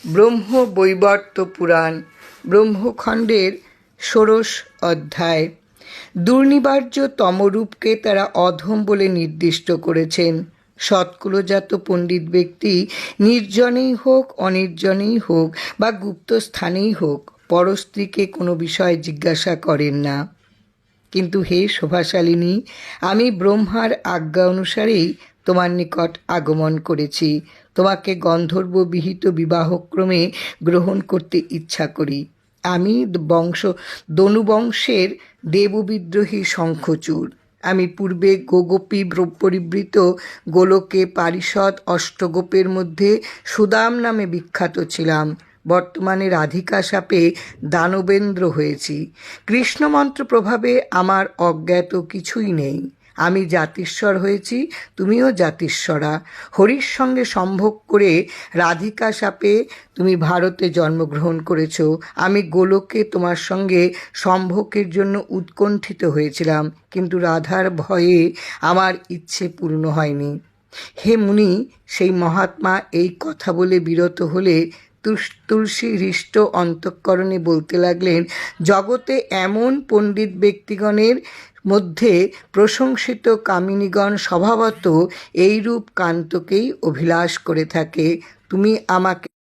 ব্রহ্ম বৈবর্ত পুরাণ ব্রহ্মখণ্ডের ষোড়শ অধ্যায়। দুর্নিবার্য তমরূপকে তারা অধম বলে নির্দিষ্ট করেছেন। সৎকুলজাত পণ্ডিত ব্যক্তি নির্জনেই হোক, অনির্জনেই হোক বা গুপ্ত স্থানেই হোক, পরস্ত্রীকে কোনো বিষয় জিজ্ঞাসা করেন না। কিন্তু হে শোভাশালিনী, আমি ব্রহ্মার আজ্ঞা অনুসারেই তোমার নিকট আগমন করেছি। তোমাকে গন্ধর্ববিহিত বিবাহক্রমে গ্রহণ করতে ইচ্ছা করি। আমি দনুবংশের দেববিদ্রোহী শঙ্খচূড়। আমি পূর্বে গোগোপী পরিবৃত গোলকে পারিষদ অষ্টগোপের মধ্যে সুদাম নামে বিখ্যাত ছিলাম। বর্তমানে রাধিকা শাপে দানবেন্দ্র হয়েছি। কৃষ্ণমন্ত্র প্রভাবে আমার অজ্ঞাত কিছুই নেই। আমি জাতিস্বর হয়েছি, তুমিও জাতিস্বরা। হরির সঙ্গে সম্ভোগ করে রাধিকা শাপে তুমি ভারতে জন্মগ্রহণ করেছ। আমি গোলকে তোমার সঙ্গে সম্ভোগের জন্য উৎকণ্ঠিত হয়েছিলাম, কিন্তু রাধার ভয়ে আমার ইচ্ছে পূর্ণ হয়নি। হে মুনি, সেই মহাত্মা এই কথা বলে বিরত হলে তুলসী হৃষ্ট অন্তঃকরণে বলতে লাগলেন, জগতে এমন পণ্ডিত ব্যক্তিগণের মধ্যে প্রশংসিত কামিনীগণ স্বভাবত এইরূপ কান্তকেই অভিলাষ করে থাকে। তুমি আমাকে